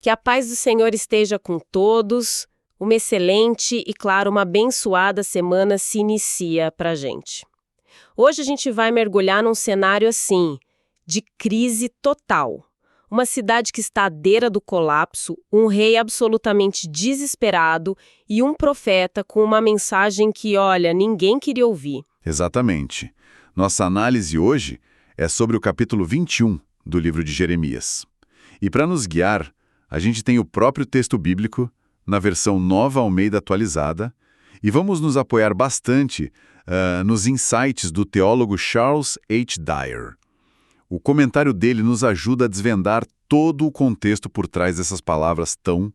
Que a paz do Senhor esteja com todos. Uma excelente e, claro, uma abençoada semana se inicia pra gente. Hoje a gente vai mergulhar num cenário assim, de crise total. Uma cidade que está à beira do colapso, um rei absolutamente desesperado e um profeta com uma mensagem que, olha, ninguém queria ouvir. Exatamente. Nossa análise hoje é sobre o capítulo 21 do livro de Jeremias. E para nos guiar, a gente tem o próprio texto bíblico, na versão Nova Almeida atualizada, e vamos nos apoiar bastante nos insights do teólogo Charles H. Dyer. O comentário dele nos ajuda a desvendar todo o contexto por trás dessas palavras tão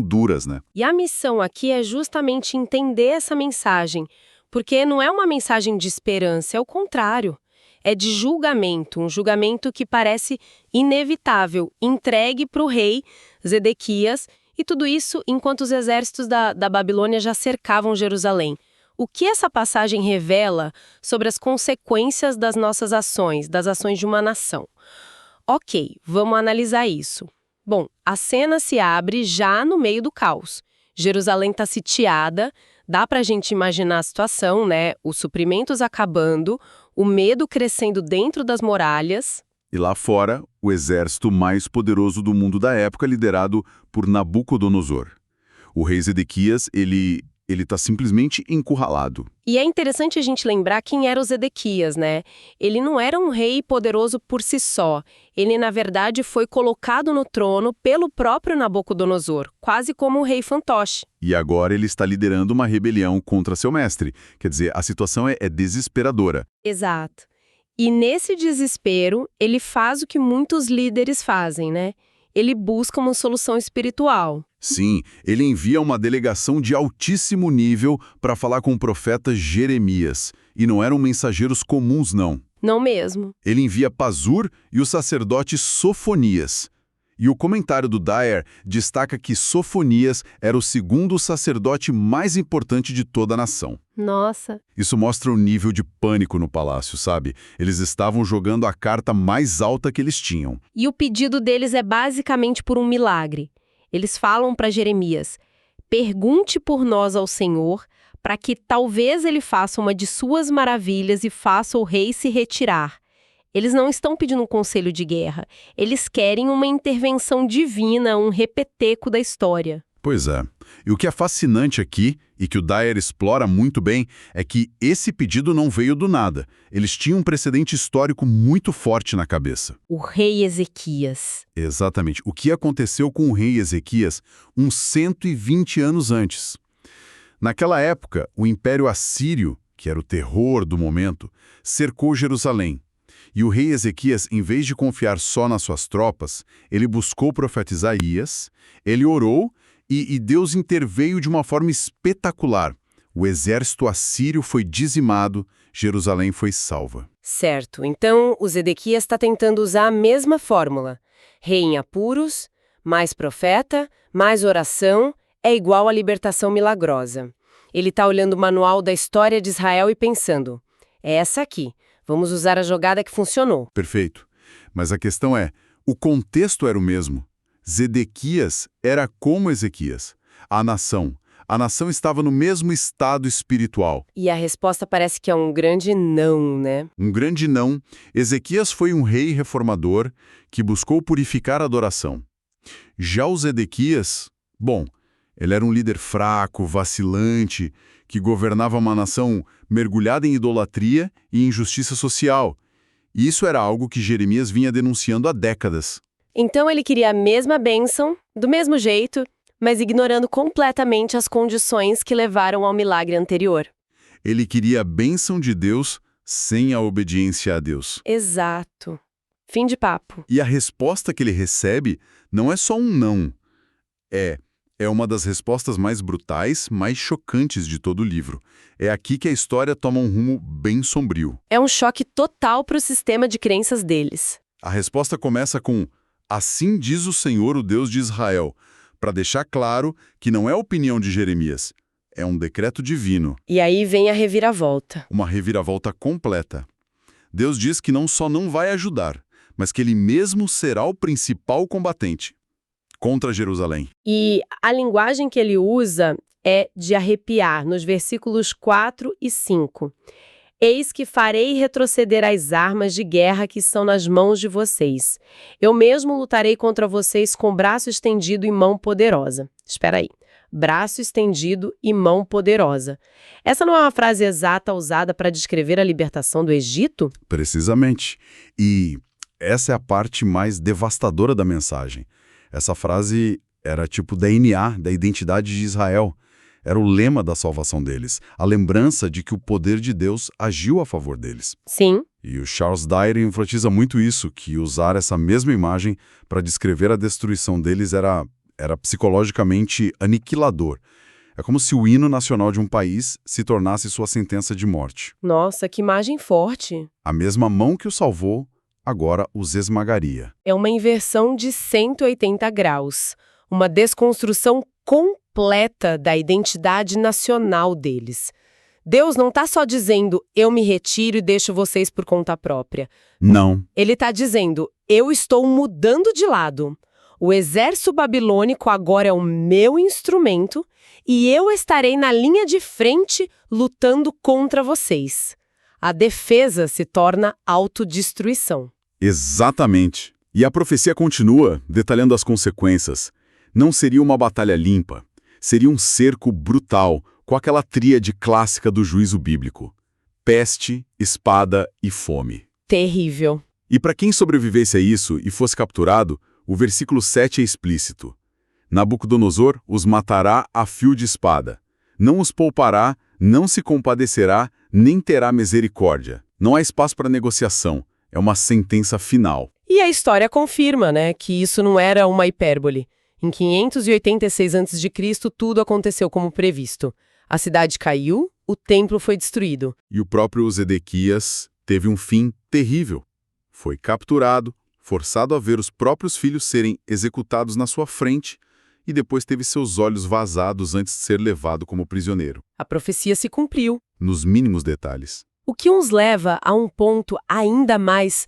duras, né? E a missão aqui é justamente entender essa mensagem, porque não é uma mensagem de esperança, é o contrário. É de julgamento, um julgamento que parece inevitável, entregue para o rei Zedequias, e tudo isso enquanto os exércitos da Babilônia já cercavam Jerusalém. O que essa passagem revela sobre as consequências das nossas ações, das ações de uma nação? Ok, vamos analisar isso. Bom, a cena se abre já no meio do caos. Jerusalém está sitiada, dá para a gente imaginar a situação, né? Os suprimentos acabando, o medo crescendo dentro das muralhas. E lá fora, o exército mais poderoso do mundo da época, liderado por Nabucodonosor. O rei Zedequias, ele está simplesmente encurralado. E é interessante a gente lembrar quem era o Zedequias, né? Ele não era um rei poderoso por si só. Ele, na verdade, foi colocado no trono pelo próprio Nabucodonosor, quase como um rei fantoche. E agora ele está liderando uma rebelião contra seu mestre. Quer dizer, a situação é desesperadora. Exato. E nesse desespero, ele faz o que muitos líderes fazem, né? Ele busca uma solução espiritual. Sim, ele envia uma delegação de altíssimo nível para falar com o profeta Jeremias. E não eram mensageiros comuns, não. Não mesmo. Ele envia Pazur e o sacerdote Sofonias. E o comentário do Dyer destaca que Sofonias era o segundo sacerdote mais importante de toda a nação. Nossa. Isso mostra o nível de pânico no palácio, sabe? Eles estavam jogando a carta mais alta que eles tinham. E o pedido deles é basicamente por um milagre. Eles falam para Jeremias: pergunte por nós ao Senhor, para que talvez ele faça uma de suas maravilhas e faça o rei se retirar. Eles não estão pedindo um conselho de guerra. Eles querem uma intervenção divina, um repeteco da história. Pois é. E o que é fascinante aqui, e que o Dyer explora muito bem, é que esse pedido não veio do nada. Eles tinham um precedente histórico muito forte na cabeça. O rei Ezequias. Exatamente. O que aconteceu com o rei Ezequias uns 120 anos antes? Naquela época, o Império Assírio, que era o terror do momento, cercou Jerusalém. E o rei Ezequias, em vez de confiar só nas suas tropas, ele buscou o profeta Isaías, ele orou e Deus interveio de uma forma espetacular. O exército assírio foi dizimado, Jerusalém foi salva. Certo, então o Zedequias está tentando usar a mesma fórmula. Rei em apuros, mais profeta, mais oração, é igual a libertação milagrosa. Ele está olhando o manual da história de Israel e pensando, é essa aqui. Vamos usar a jogada que funcionou. Perfeito. Mas a questão é, o contexto era o mesmo. Zedequias era como Ezequias. A nação estava no mesmo estado espiritual. E a resposta parece que é um grande não, né? Um grande não. Ezequias foi um rei reformador que buscou purificar a adoração. Já o Zedequias, bom, ele era um líder fraco, vacilante, que governava uma nação mergulhada em idolatria e injustiça social. E isso era algo que Jeremias vinha denunciando há décadas. Então ele queria a mesma bênção, do mesmo jeito, mas ignorando completamente as condições que levaram ao milagre anterior. Ele queria a bênção de Deus sem a obediência a Deus. Exato. Fim de papo. E a resposta que ele recebe não é só um não. É uma das respostas mais brutais, mais chocantes de todo o livro. É aqui que a história toma um rumo bem sombrio. É um choque total para o sistema de crenças deles. A resposta começa com "Assim diz o Senhor, o Deus de Israel", para deixar claro que não é a opinião de Jeremias, é um decreto divino. E aí vem a reviravolta. Uma reviravolta completa. Deus diz que não só não vai ajudar, mas que ele mesmo será o principal combatente. contra Jerusalém. E a linguagem que ele usa é de arrepiar, nos versículos 4 e 5. Eis que farei retroceder as armas de guerra que estão nas mãos de vocês. Eu mesmo lutarei contra vocês com braço estendido e mão poderosa. Espera aí. Braço estendido e mão poderosa. Essa não é uma frase exata usada para descrever a libertação do Egito? Precisamente. E essa é a parte mais devastadora da mensagem. Essa frase era tipo DNA, da identidade de Israel. Era o lema da salvação deles, a lembrança de que o poder de Deus agiu a favor deles. Sim. E o Charles Dyer enfatiza muito isso, que usar essa mesma imagem para descrever a destruição deles era psicologicamente aniquilador. É como se o hino nacional de um país se tornasse sua sentença de morte. Nossa, que imagem forte. A mesma mão que o salvou, agora os esmagaria. É uma inversão de 180 graus. Uma desconstrução completa da identidade nacional deles. Deus não está só dizendo, eu me retiro e deixo vocês por conta própria. Não. Ele está dizendo, eu estou mudando de lado. O exército babilônico agora é o meu instrumento e eu estarei na linha de frente lutando contra vocês. A defesa se torna autodestruição. Exatamente. E a profecia continua, detalhando as consequências. Não seria uma batalha limpa. Seria um cerco brutal, com aquela tríade clássica do juízo bíblico. Peste, espada e fome. Terrível. E para quem sobrevivesse a isso e fosse capturado, o versículo 7 é explícito. Nabucodonosor os matará a fio de espada. Não os poupará, não se compadecerá, nem terá misericórdia. Não há espaço para negociação. É uma sentença final. E a história confirma, que isso não era uma hipérbole. Em 586 a.C., tudo aconteceu como previsto. A cidade caiu, o templo foi destruído. E o próprio Zedequias teve um fim terrível. Foi capturado, forçado a ver os próprios filhos serem executados na sua frente e depois teve seus olhos vazados antes de ser levado como prisioneiro. A profecia se cumpriu. Nos mínimos detalhes. O que nos leva a um ponto ainda mais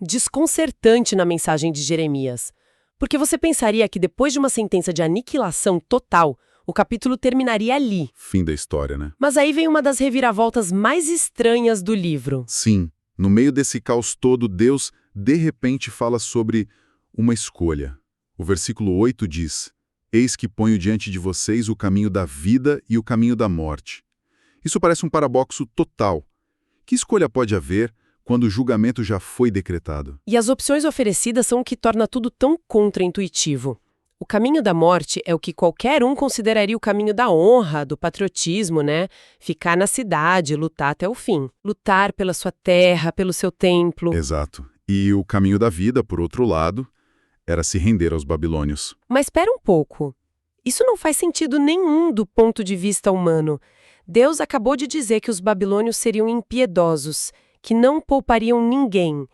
desconcertante na mensagem de Jeremias. Porque você pensaria que depois de uma sentença de aniquilação total, o capítulo terminaria ali. Fim da história, né? Mas aí vem uma das reviravoltas mais estranhas do livro. Sim. No meio desse caos todo, Deus, de repente, fala sobre uma escolha. O versículo 8 diz, eis que ponho diante de vocês o caminho da vida e o caminho da morte. Isso parece um paradoxo total. Que escolha pode haver quando o julgamento já foi decretado? E as opções oferecidas são o que torna tudo tão contraintuitivo. O caminho da morte é o que qualquer um consideraria o caminho da honra, do patriotismo, Ficar na cidade, lutar até o fim. Lutar pela sua terra, pelo seu templo. Exato. E o caminho da vida, por outro lado, era se render aos babilônios. Mas espera um pouco. Isso não faz sentido nenhum do ponto de vista humano. Deus acabou de dizer que os babilônios seriam impiedosos, que não poupariam ninguém.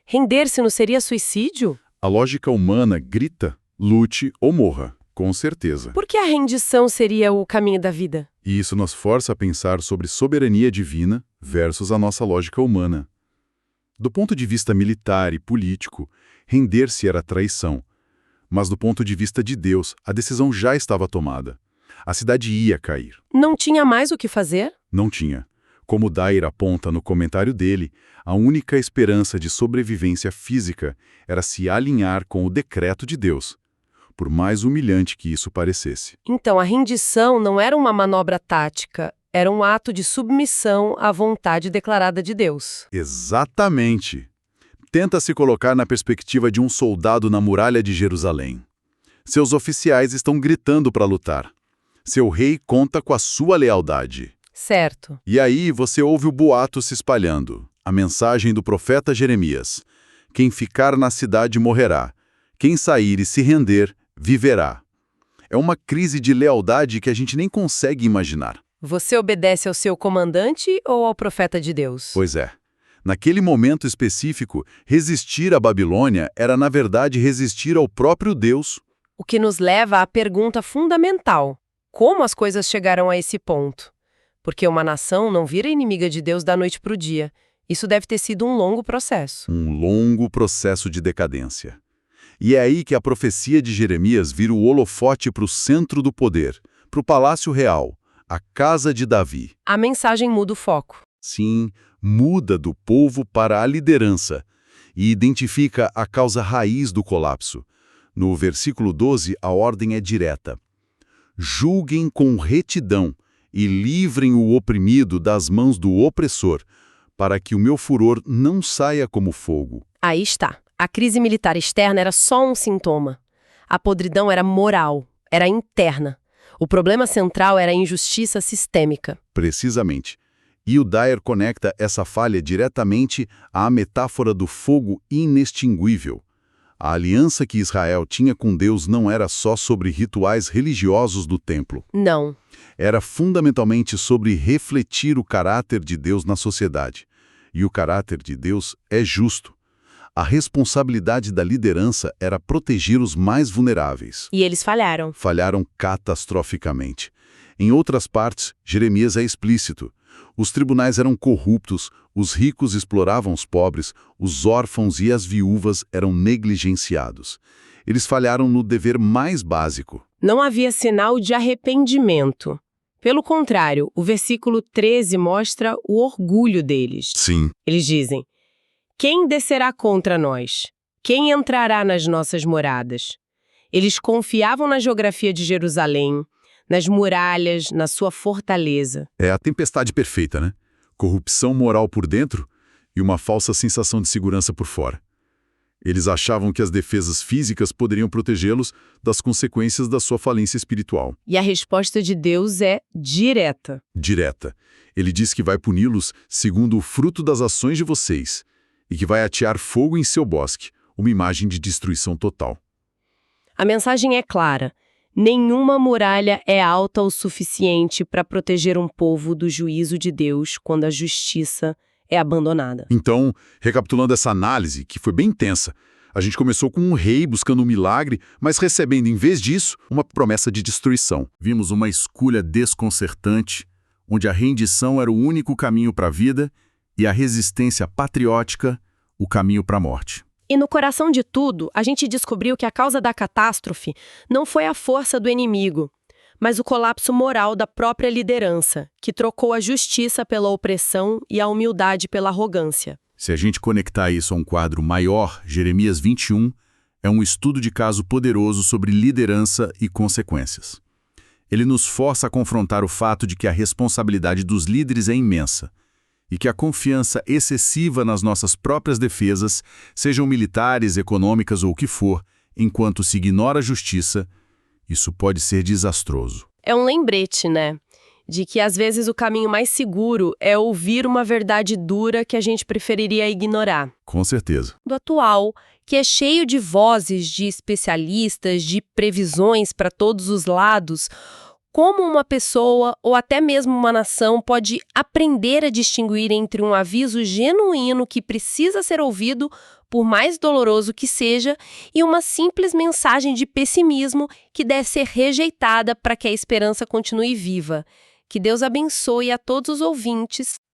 Render-se não seria suicídio? A lógica humana grita, lute ou morra, com certeza. Por que a rendição seria o caminho da vida? E isso nos força a pensar sobre soberania divina versus a nossa lógica humana. Do ponto de vista militar e político, render-se era traição. Mas do ponto de vista de Deus, a decisão já estava tomada. A cidade ia cair. Não tinha mais o que fazer? Não tinha. Como Dyer aponta no comentário dele, a única esperança de sobrevivência física era se alinhar com o decreto de Deus, por mais humilhante que isso parecesse. Então, a rendição não era uma manobra tática, era um ato de submissão à vontade declarada de Deus. Exatamente. Tenta se colocar na perspectiva de um soldado na muralha de Jerusalém. Seus oficiais estão gritando para lutar. Seu rei conta com a sua lealdade. Certo. E aí você ouve o boato se espalhando, a mensagem do profeta Jeremias. Quem ficar na cidade morrerá. Quem sair e se render, viverá. É uma crise de lealdade que a gente nem consegue imaginar. Você obedece ao seu comandante ou ao profeta de Deus? Pois é. Naquele momento específico, resistir à Babilônia era, na verdade, resistir ao próprio Deus. O que nos leva à pergunta fundamental. Como as coisas chegaram a esse ponto? Porque uma nação não vira inimiga de Deus da noite para o dia. Isso deve ter sido um longo processo. Um longo processo de decadência. E é aí que a profecia de Jeremias vira o holofote para o centro do poder, para o palácio real, a casa de Davi. A mensagem muda o foco. Sim, muda do povo para a liderança e identifica a causa raiz do colapso. No versículo 12, a ordem é direta. Julguem com retidão e livrem o oprimido das mãos do opressor, para que o meu furor não saia como fogo. Aí está. A crise militar externa era só um sintoma. A podridão era moral, era interna. O problema central era a injustiça sistêmica. Precisamente. E o Dyer conecta essa falha diretamente à metáfora do fogo inextinguível. A aliança que Israel tinha com Deus não era só sobre rituais religiosos do templo. Não. Era fundamentalmente sobre refletir o caráter de Deus na sociedade. E o caráter de Deus é justo. A responsabilidade da liderança era proteger os mais vulneráveis. E eles falharam. Falharam catastroficamente. Em outras partes, Jeremias é explícito. Os tribunais eram corruptos, os ricos exploravam os pobres, os órfãos e as viúvas eram negligenciados. Eles falharam no dever mais básico. Não havia sinal de arrependimento. Pelo contrário, o versículo 13 mostra o orgulho deles. Sim. Eles dizem: quem descerá contra nós? Quem entrará nas nossas moradas? Eles confiavam na geografia de Jerusalém, nas muralhas, na sua fortaleza. É a tempestade perfeita, né? Corrupção moral por dentro e uma falsa sensação de segurança por fora. Eles achavam que as defesas físicas poderiam protegê-los das consequências da sua falência espiritual. E a resposta de Deus é direta. Direta. Ele diz que vai puni-los segundo o fruto das ações de vocês e que vai atear fogo em seu bosque, uma imagem de destruição total. A mensagem é clara. Nenhuma muralha é alta o suficiente para proteger um povo do juízo de Deus quando a justiça é abandonada. Então, recapitulando essa análise, que foi bem intensa, a gente começou com um rei buscando um milagre, mas recebendo, em vez disso, uma promessa de destruição. Vimos uma escolha desconcertante, onde a rendição era o único caminho para a vida e a resistência patriótica, o caminho para a morte. E no coração de tudo, a gente descobriu que a causa da catástrofe não foi a força do inimigo, mas o colapso moral da própria liderança, que trocou a justiça pela opressão e a humildade pela arrogância. Se a gente conectar isso a um quadro maior, Jeremias 21 é um estudo de caso poderoso sobre liderança e consequências. Ele nos força a confrontar o fato de que a responsabilidade dos líderes é imensa, e que a confiança excessiva nas nossas próprias defesas, sejam militares, econômicas ou o que for, enquanto se ignora a justiça, isso pode ser desastroso. É um lembrete, né? De que às vezes o caminho mais seguro é ouvir uma verdade dura que a gente preferiria ignorar. Com certeza. Do atual, que é cheio de vozes de especialistas, de previsões para todos os lados, como uma pessoa ou até mesmo uma nação pode aprender a distinguir entre um aviso genuíno que precisa ser ouvido, por mais doloroso que seja, e uma simples mensagem de pessimismo que deve ser rejeitada para que a esperança continue viva. Que Deus abençoe a todos os ouvintes